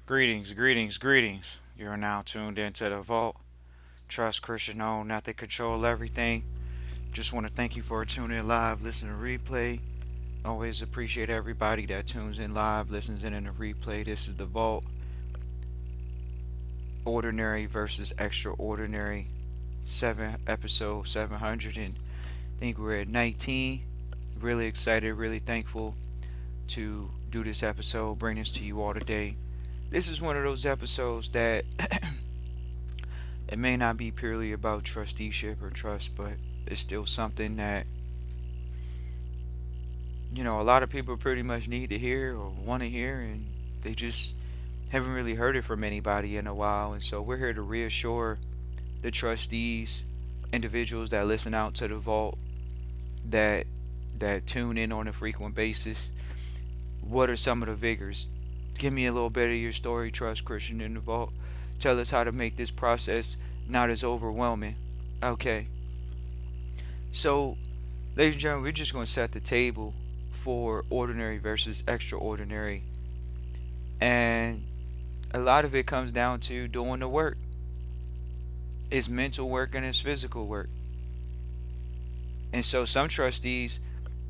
Greetings, greetings, greetings. You're now tuned into the vault. Trust Christian own, not they control everything. Just want to thank you for tuning in live, listening to replay. Always appreciate everybody that tunes in live, listens in the replay. This is the vault. Ordinary versus extraordinary. Episode 700, and I think we're at 19. Really excited, really thankful to do this episode, bring this to you all today. This is one of those episodes that it may not be purely about trusteeship or trust, but it's still something that, a lot of people pretty much need to hear or want to hear, and they just haven't really heard it from anybody in a while. And so we're here to reassure the trustees, individuals that listen out to the vault, that tune in on a frequent basis. What are some of the vigors? Give me a little bit of your story, Trust Christian in the vault. Tell us how to make this process not as overwhelming. Okay. So, ladies and gentlemen, we're just going to set the table for ordinary versus extraordinary. And a lot of it comes down to doing the work. It's mental work and it's physical work. And so some trustees,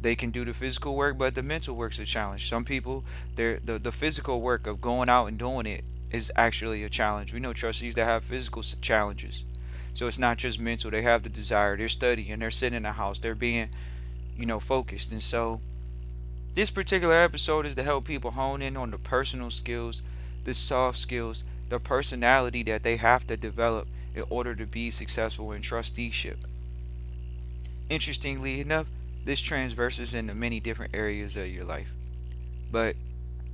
they can do the physical work, but the mental work's a challenge. Some people, the physical work of going out and doing it is actually a challenge. We know trustees that have physical challenges. So it's not just mental. They have the desire. They're studying. They're sitting in the house. They're being, focused. And so this particular episode is to help people hone in on the personal skills, the soft skills, the personality that they have to develop in order to be successful in trusteeship. Interestingly enough, this transverses into many different areas of your life. But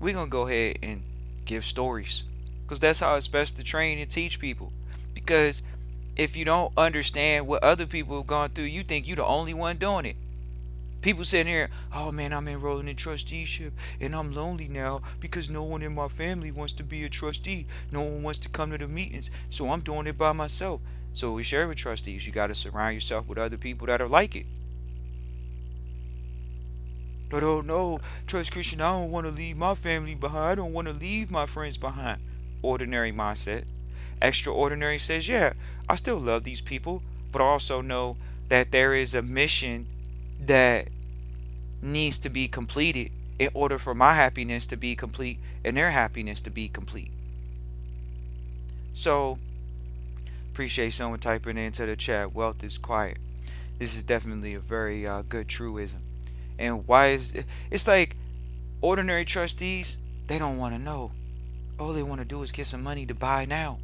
we're going to go ahead and give stories, because that's how it's best to train and teach people. Because if you don't understand what other people have gone through, you think you're the only one doing it. People sitting here, oh man, I'm enrolling in trusteeship and I'm lonely now because no one in my family wants to be a trustee. No one wants to come to the meetings, so I'm doing it by myself. So we share with trustees. You got to surround yourself with other people that are like it. I don't know, Trust Christian, I don't want to leave my family behind. I don't want to leave my friends behind. Ordinary mindset. Extraordinary says, yeah, I still love these people, but I also know that there is a mission that needs to be completed in order for my happiness to be complete and their happiness to be complete. So, appreciate someone typing into the chat, wealth is quiet. This is definitely a very good truism. And why is it? It's like ordinary trustees, they don't want to know. All they want to do is get some money to buy now.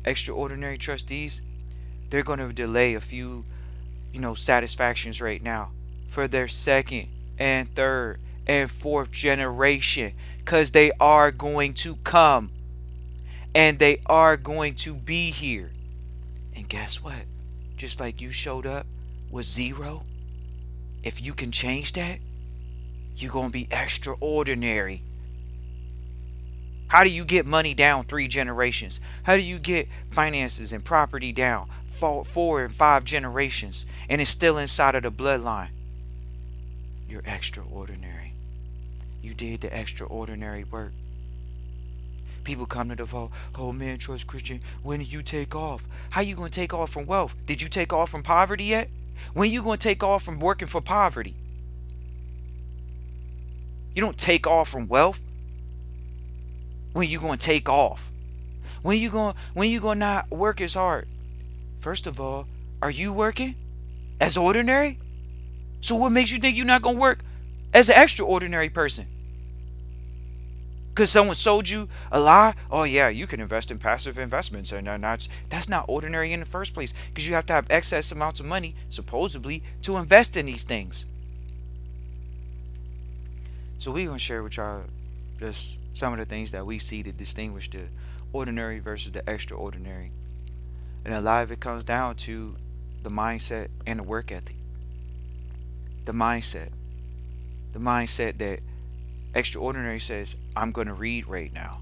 Extraordinary trustees, they're going to delay a few, satisfactions right now for their second and third and fourth generation, because they are going to come and they are going to be here. And guess what? Just like you showed up with zero, if you can change that, you're going to be extraordinary. How do you get money down 3 generations? How do you get finances and property down 4 and 5 generations and it's still inside of the bloodline? You're extraordinary. You did the extraordinary work. People come to the vault, oh man, Trust Christian, when did you take off? How you going to take off from wealth? Did you take off from poverty yet? When you going to take off from working for poverty? You don't take off from wealth. When you going to take off? When you going to not work as hard? First of all, are you working as ordinary? So what makes you think you're not going to work as an extraordinary person? Because someone sold you a lie? Oh yeah, you can invest in passive investments, and that's not ordinary in the first place, because you have to have excess amounts of money, supposedly, to invest in these things. So we're going to share with y'all just some of the things that we see to distinguish the ordinary versus the extraordinary. And a lot of it comes down to the mindset and the work ethic. The mindset. The mindset that extraordinary says, I'm going to read right now.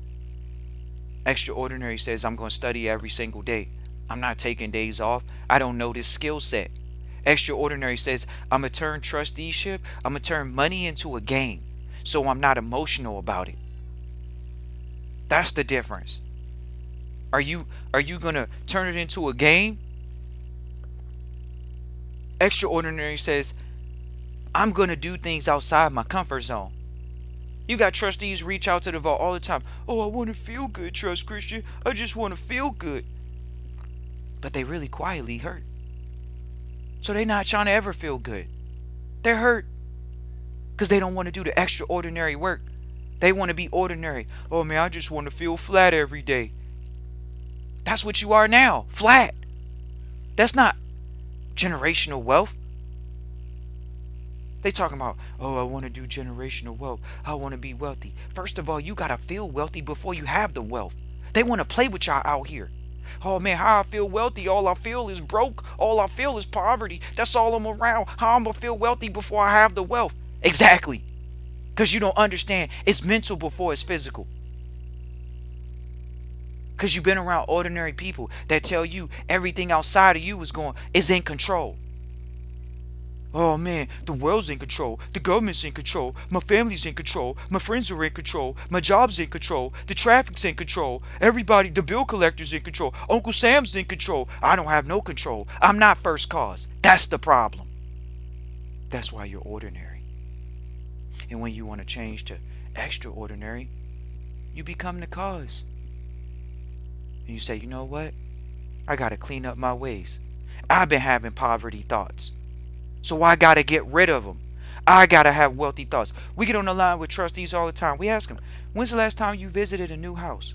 Extraordinary says, I'm going to study every single day. I'm not taking days off. I don't know this skill set. Extraordinary says, I'm going to turn trusteeship, I'm going to turn money into a game, so I'm not emotional about it. That's the difference. Are you are you gonna turn it into a game? Extraordinary says, I'm gonna do things outside my comfort zone. You got trustees reach out to the vault all the time. Oh, I want to feel good, Trust Christian. I just want to feel good. But they really quietly hurt. So they're not trying to ever feel good. They're hurt because they don't want to do the extraordinary work. They want to be ordinary. Oh man, I just want to feel flat every day. That's what you are now, flat. That's not generational wealth. They talking about, oh, I want to do generational wealth. I want to be wealthy. First of all, you got to feel wealthy before you have the wealth. They want to play with y'all out here. Oh man, how I feel wealthy. All I feel is broke. All I feel is poverty. That's all I'm around. How I'm going to feel wealthy before I have the wealth. Exactly. Because you don't understand. It's mental before it's physical. Because you've been around ordinary people that tell you everything outside of you is in control. Oh man, the world's in control, the government's in control, my family's in control, my friends are in control, my job's in control, the traffic's in control, everybody, the bill collector's in control, Uncle Sam's in control. I don't have no control. I'm not first cause. That's the problem. That's why you're ordinary. And when you want to change to extraordinary, you become the cause. And you say, you know what? I gotta clean up my ways. I've been having poverty thoughts. So I got to get rid of them. I got to have wealthy thoughts. We get on the line with trustees all the time. We ask them, when's the last time you visited a new house?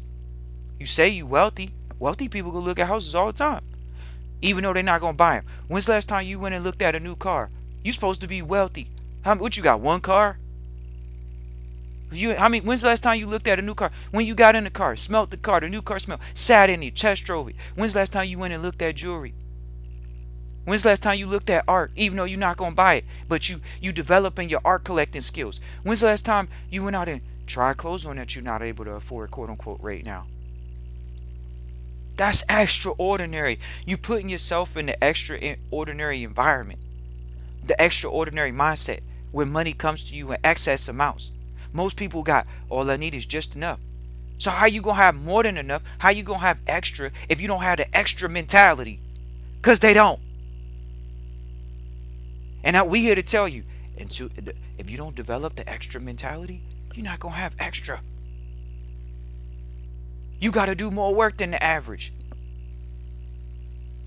You say you wealthy. Wealthy people go look at houses all the time, even though they're not going to buy them. When's the last time you went and looked at a new car? You supposed to be wealthy. What you got, one car? When's the last time you looked at a new car? When you got in the car, smelt the car, the new car smelled, sat in it, test drove it. When's the last time you went and looked at jewelry? When's the last time you looked at art, even though you're not going to buy it, but you developing your art collecting skills? When's the last time you went out and tried clothes on that you're not able to afford, quote unquote, right now? That's extraordinary. You putting yourself in the extraordinary environment, the extraordinary mindset when money comes to you in excess amounts. Most people got, all I need is just enough. So how you going to have more than enough? How you going to have extra if you don't have the extra mentality? Because they don't. And we here to tell you, if you don't develop the extra mentality, you're not going to have extra. You got to do more work than the average.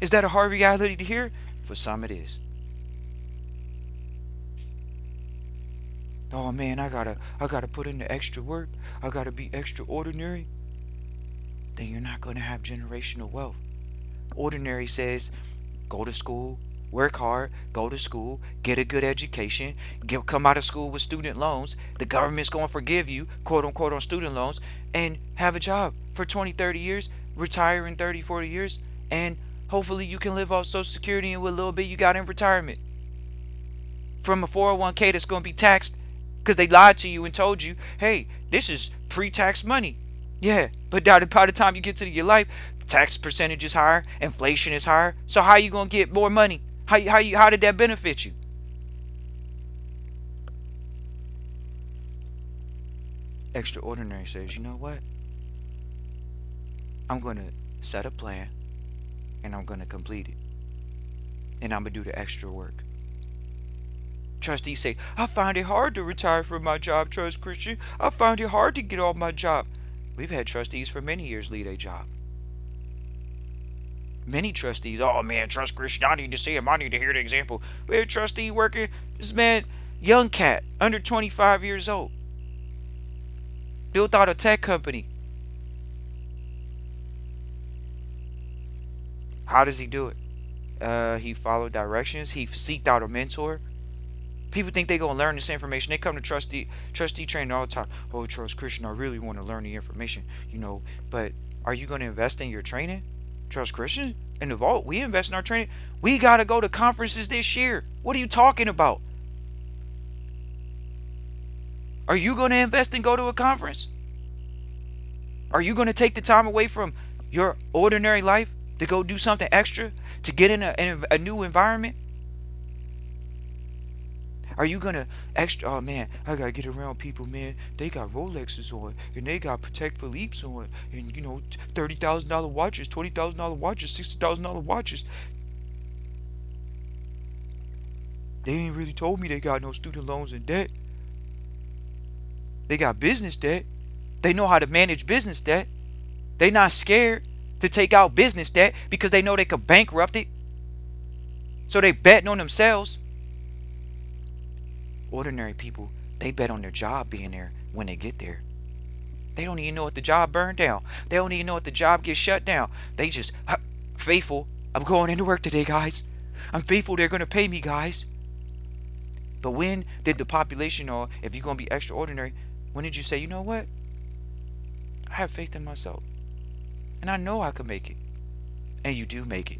Is that a hard reality to hear? For some it is. Oh man, I gotta put in the extra work. I gotta be extraordinary. Then you're not going to have generational wealth. Ordinary says, go to school, work hard, go to school, get a good education, come out of school with student loans. The government's going to forgive you, quote unquote, on student loans, and have a job for 20, 30 years, retire in 30, 40 years, and hopefully you can live off Social Security and with a little bit you got in retirement from a 401k that's going to be taxed because they lied to you and told you, hey, this is pre-tax money. Yeah, but by the time you get to your life, tax percentage is higher, inflation is higher. So how you gonna get more money? How did that benefit you? Extraordinary says, you know what? I'm gonna set a plan and I'm gonna complete it. And I'm gonna do the extra work. Trustees say, I find it hard to retire from my job, Trust Christian. I find it hard to get off my job. We've had trustees for many years lead a job. Many trustees, oh man, Trust Christian, I need to see him. I need to hear the example. We had a trustee working, this man, young cat, under 25 years old. Built out a tech company. How does he do it? He followed directions. He seeked out a mentor. People think they're going to learn this information. They come to trustee training all the time. Oh, Trust Christian, I really want to learn the information. But are you going to invest in your training? Trust Christian? In the vault, we invest in our training. We got to go to conferences this year. What are you talking about? Are you going to invest and go to a conference? Are you going to take the time away from your ordinary life to go do something extra, to get in a new environment? Are you gonna extra? Oh man, I gotta get around people, man. They got Rolexes on, and they got Patek Philippe's on, and $30,000 watches, $20,000 watches, $60,000 watches. They ain't really told me they got no student loans and debt. They got business debt. They know how to manage business debt. They not scared to take out business debt because they know they could bankrupt it. So they betting on themselves. Ordinary people, they bet on their job being there when they get there. They don't even know if the job burned down. They don't even know if the job gets shut down. They just, faithful, I'm going into work today, guys. I'm faithful, they're going to pay me, guys. But when did the population, or if you're going to be extraordinary, when did you say, you know what? I have faith in myself. And I know I can make it. And you do make it.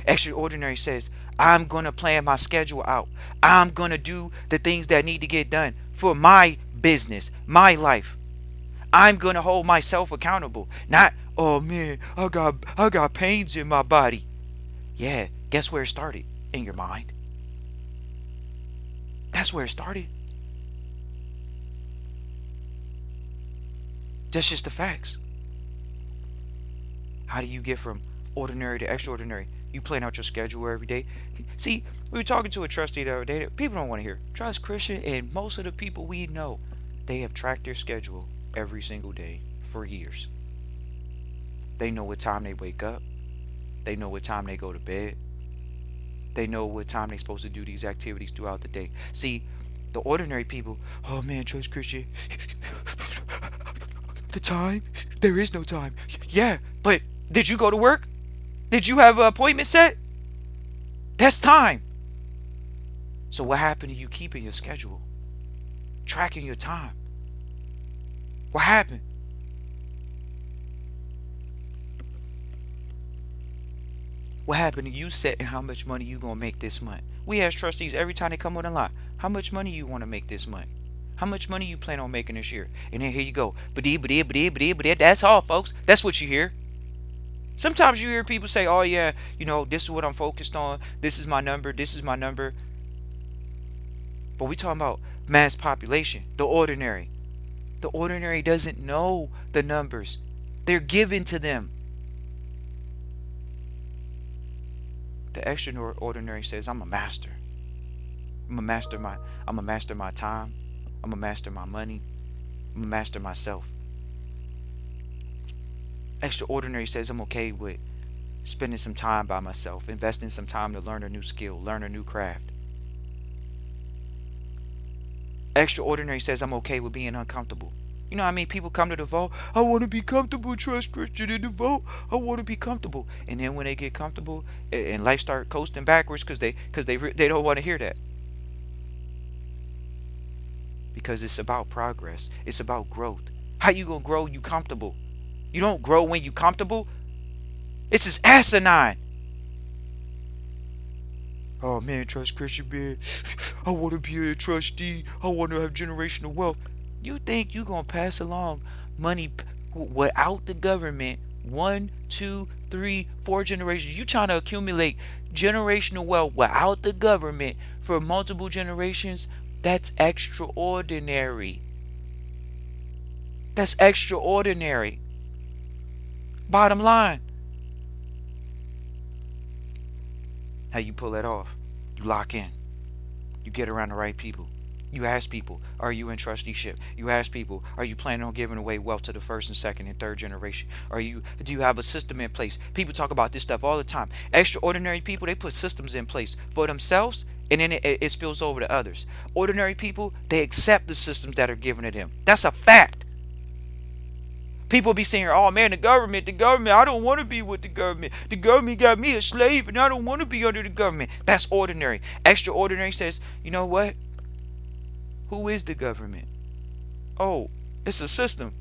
Extraordinary says, I'm going to plan my schedule out. I'm going to do the things that need to get done for my business, my life. I'm going to hold myself accountable. Not, oh man, I got pains in my body. Yeah, guess where it started? In your mind. That's where it started. That's just the facts. How do you get from ordinary to extraordinary? You plan out your schedule every day. See, we were talking to a trustee the other day. People don't want to hear. Trust Christian, and most of the people we know, they have tracked their schedule every single day for years. They know what time they wake up. They know what time they go to bed. They know what time they're supposed to do these activities throughout the day. See, the ordinary people, oh man, Trust Christian, the time? There is no time. Yeah, but did you go to work? Did you have an appointment set? That's time. So what happened to you keeping your schedule? Tracking your time? What happened? What happened to you setting how much money you gonna make this month? We ask trustees every time they come on the line, how much money you want to make this month? How much money you plan on making this year? And then here you go. But that's all, folks. That's what you hear. Sometimes you hear people say, oh yeah, this is what I'm focused on. This is my number. This is my number. But we talking about mass population, the ordinary. The ordinary doesn't know the numbers. They're given to them. The extraordinary says, I'm a master. I'm a master my time. I'm a master my money. I'm a master myself. Extraordinary says I'm okay with spending some time by myself, investing some time to learn a new skill, learn a new craft. Extraordinary says I'm okay with being uncomfortable. You know what I mean? People come to the vote. I want to be comfortable, Trust Christian, in the vote. I want to be comfortable. And then when they get comfortable and life start coasting backwards because they don't want to hear that. Because it's about progress. It's about growth. How you going to grow? You comfortable. You don't grow when you comfortable. It's just asinine. Oh man, Trust Christian, man. I want to be a trustee. I want to have generational wealth. You think you gonna pass along money without the government 1, 2, 3, 4 generations? You trying to accumulate generational wealth without the government for multiple generations? That's extraordinary. That's extraordinary. Bottom line. How you pull that off? You lock in. You get around the right people. You ask people, are you in trusteeship? You ask people, are you planning on giving away wealth to the first and second and third generation? Do you have a system in place? People talk about this stuff all the time. Extraordinary people, they put systems in place for themselves, and then it spills over to others. Ordinary people, they accept the systems that are given to them. That's a fact. People be saying, oh man, the government, I don't want to be with the government. The government got me a slave and I don't want to be under the government. That's ordinary. Extraordinary says, you know what? Who is the government? Oh, it's a system.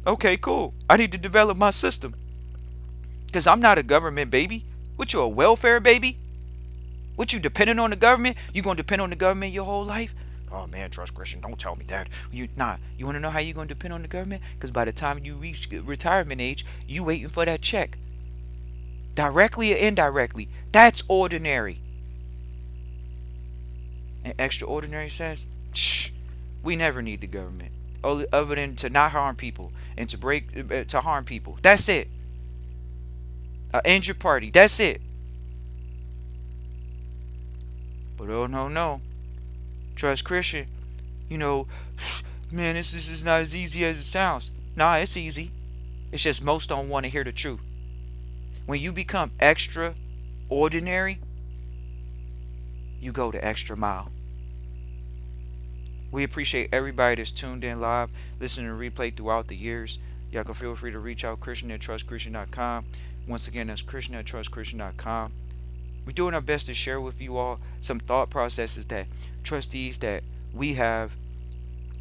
Okay, cool. I need to develop my system. Because I'm not a government baby. What, you a welfare baby? What, you depending on the government? You going to depend on the government your whole life? Oh man, Trust Christian, don't tell me that. You want to know how you're going to depend on the government? Because by the time you reach retirement age, you waiting for that check. Directly or indirectly. That's ordinary. in extraordinary sense, we never need the government. Other than to not harm people and to harm people. That's it. Injured party. That's it. But oh no, no. Trust Christian. You know, man, this is not as easy as it sounds. Nah, it's easy. It's just most don't want to hear the truth. When you become extraordinary, you go the extra mile. We appreciate everybody that's tuned in live, listening to replay throughout the years. Y'all can feel free to reach out, Christian@trustchristian.com. Once again, that's Christian@trustchristian.com. We're doing our best to share with you all some thought processes that trustees that we have.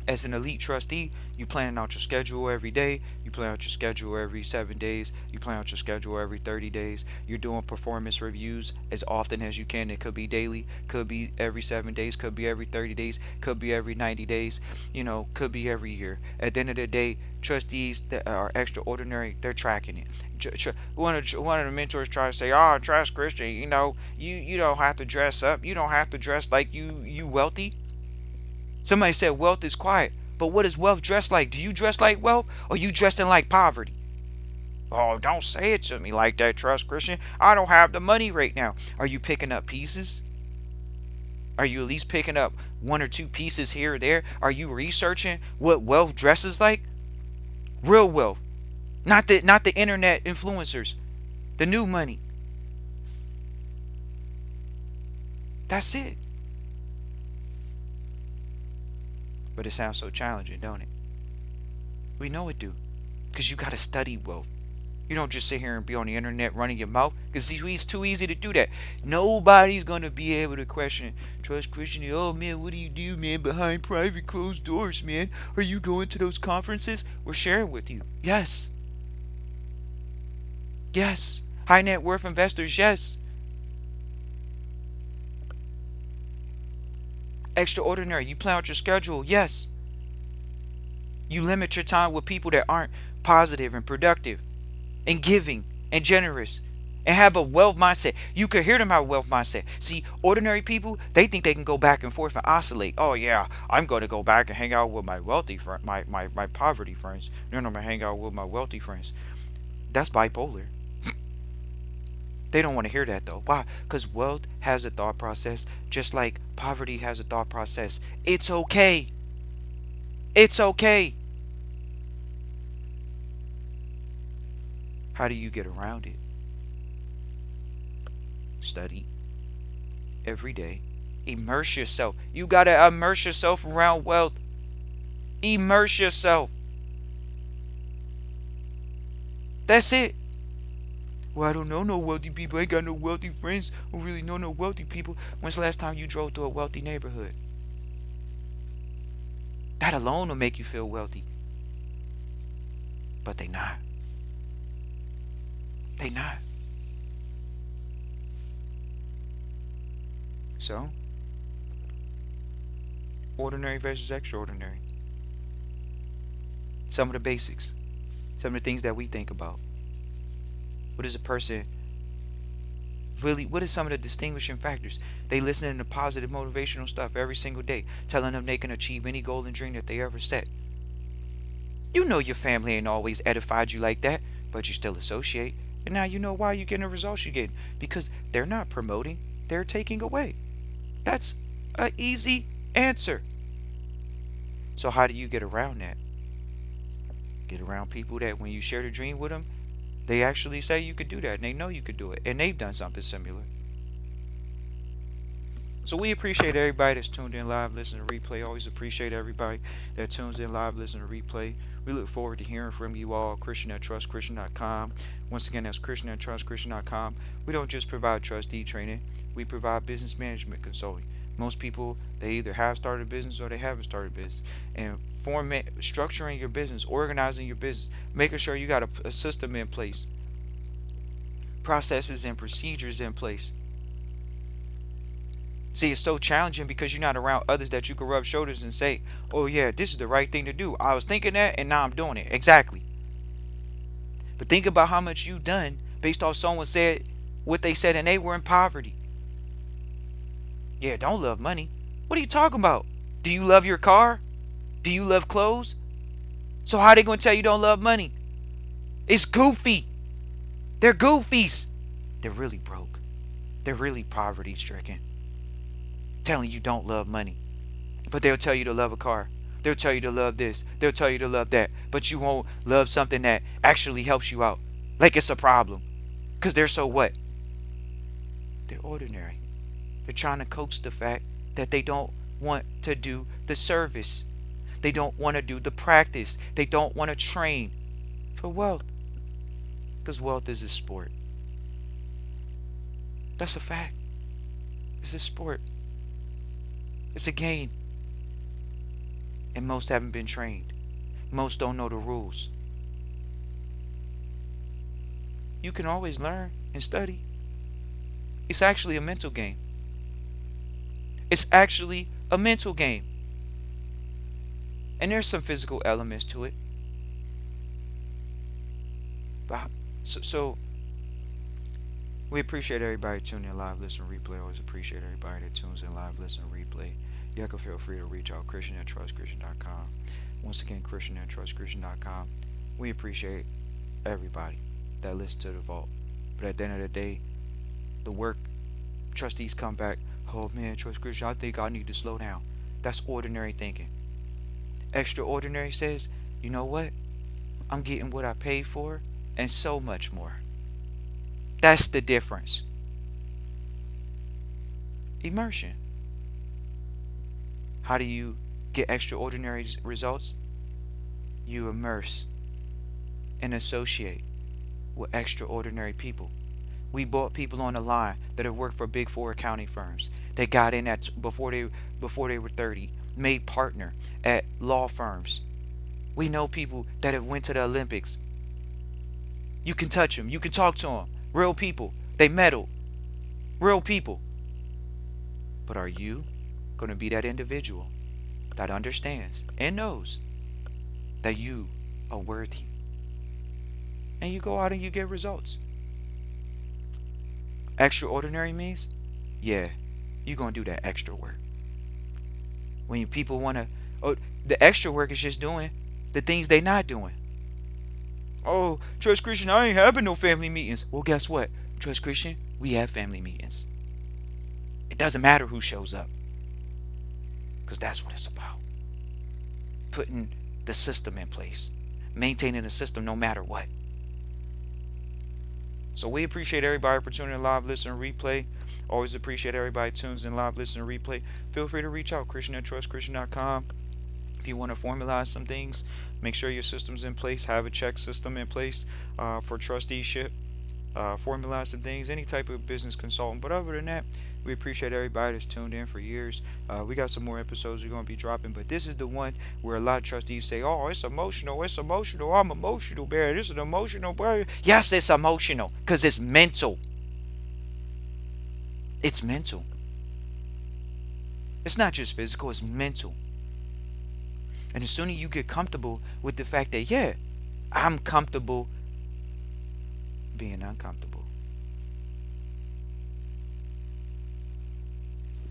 As an elite trustee, you plan out your schedule every day. You plan out your schedule every 7 days. You plan out your schedule every 30 days. You're doing performance reviews as often as you can. It could be daily, could be every 7 days, could be every 30 days, could be every 90 days, could be every year. At the end of the day, trustees that are extraordinary, they're tracking it. One of the mentors try to say, "Oh, trust Christian. You don't have to dress up. You don't have to dress like you wealthy." Somebody said wealth is quiet, but what is wealth dressed like? Do you dress like wealth, or you dressing like poverty? Oh, don't say it to me like that, Trust Christian. I don't have the money right now. Are you picking up pieces? Are you at least picking up one or two pieces here or there? Are you researching what wealth dresses like? Real wealth, not the internet influencers, the new money. That's it. But it sounds so challenging, don't it? We know it do. Because you got to study wealth. You don't just sit here and be on the internet running your mouth. Because it's too easy to do that. Nobody's going to be able to question Trust Christian. Oh, man, what do you do, man, behind private closed doors, man? Are you going to those conferences? We're sharing with you. Yes. Yes. High net worth investors, yes. Extraordinary. You plan out your schedule, yes. You limit your time with people that aren't positive and productive and giving and generous and have a wealth mindset. You can hear them have a wealth mindset. See, ordinary people, they think they can go back and forth and oscillate. Oh yeah, I'm going to go back and hang out with my wealthy friend, my poverty friends. No, I'm going to hang out with my wealthy friends. That's bipolar. They don't want to hear that though. Why? Because wealth has a thought process just like poverty has a thought process. It's okay. It's okay. How do you get around it? Study every day. Immerse yourself. You got to immerse yourself around wealth. Immerse yourself. That's it. Well, I don't know no wealthy people. I ain't got no wealthy friends. I don't really know no wealthy people. When's the last time you drove through a wealthy neighborhood? That alone will make you feel wealthy. But they not. They not. So, ordinary versus extraordinary. Some of the basics. Some of the things that we think about. What is a person really, what is some of the distinguishing factors? They listening to positive motivational stuff every single day, telling them they can achieve any goal and dream that they ever set. You know your family ain't always edified you like that, but you still associate. And now you know why you're getting the results you're getting. Because they're not promoting, they're taking away. That's an easy answer. So how do you get around that? Get around people that when you share the dream with them, they actually say you could do that, and they know you could do it, and they've done something similar. So we appreciate everybody that's tuned in live, listening to replay. Always appreciate everybody that tunes in live, listening to replay. We look forward to hearing from you all. Christian@trustchristian.com. Once again, that's Christian@trustchristian.com. We don't just provide trustee training. We provide business management consulting. Most people, they either have started a business or they haven't started a business. And structuring your business, organizing your business, making sure you got a system in place, processes and procedures in place. See, it's so challenging because you're not around others that you can rub shoulders and say, oh yeah, this is the right thing to do. I was thinking that and now I'm doing it. Exactly. But think about how much you've done based off someone said what they said and they were in poverty. Yeah, don't love money. What are you talking about? Do you love your car? Do you love clothes? So how are they gonna tell you don't love money? It's goofy. They're goofies. They're really broke. They're really poverty stricken. Telling you don't love money. But they'll tell you to love a car. They'll tell you to love this. They'll tell you to love that. But you won't love something that actually helps you out. Like it's a problem. Because they're so what? They're ordinary. They're trying to coax the fact that they don't want to do the service. They don't want to do the practice. They don't want to train for wealth. Because wealth is a sport. That's a fact. It's a sport. It's a game. And most haven't been trained. Most don't know the rules. You can always learn and study. It's actually a mental game. It's actually a mental game. And there's some physical elements to it. But so we appreciate everybody tuning in live, listen, replay. Always appreciate everybody that tunes in live, listen, replay. Y'all can feel free to reach out, Christian@trustchristian.com. Once again, Christian@trustchristian.com. We appreciate everybody that listens to the vault. But at the end of the day, the work trustees come back. Oh man, Trust Christian, I think I need to slow down. That's ordinary thinking. Extraordinary says, you know what? I'm getting what I paid for and so much more. That's the difference. Immersion. How do you get extraordinary results? You immerse and associate with extraordinary people. We brought people on the line that have worked for big four accounting firms. They got in at before they were 30, made partner at law firms. We know people that have went to the Olympics. You can touch them. You can talk to them. Real people. They medal. Real people. But are you going to be that individual that understands and knows that you are worthy? And you go out and you get results. Extraordinary means, yeah, you're going to do that extra work. When people want to, oh, the extra work is just doing the things they not doing. Oh, Trust Christian, I ain't having no family meetings. Well, guess what? Trust Christian, we have family meetings. It doesn't matter who shows up. Because that's what it's about. Putting the system in place. Maintaining the system no matter what. So we appreciate everybody for tuning in live, listen, and replay. Always appreciate everybody tunes in live, listen, and replay. Feel free to reach out, Christian@trustchristian.com. If you want to formalize some things, make sure your system's in place. Have a check system in place for trusteeship. Formalize some things, any type of business consultant. But other than that, we appreciate everybody that's tuned in for years. We got some more episodes we're going to be dropping, but this is the one where a lot of trustees say, oh, it's emotional, I'm emotional, Barry. This is emotional, Barry. Yes, it's emotional, because it's mental. It's mental. It's not just physical, it's mental. And as soon as you get comfortable with the fact that, yeah, I'm comfortable being uncomfortable.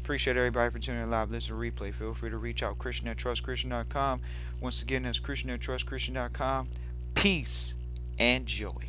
Appreciate everybody for tuning in live, listen, replay. Feel free to reach out, Christian@trustchristian.com. Once again, that's Christian@trustchristian.com. Peace and joy.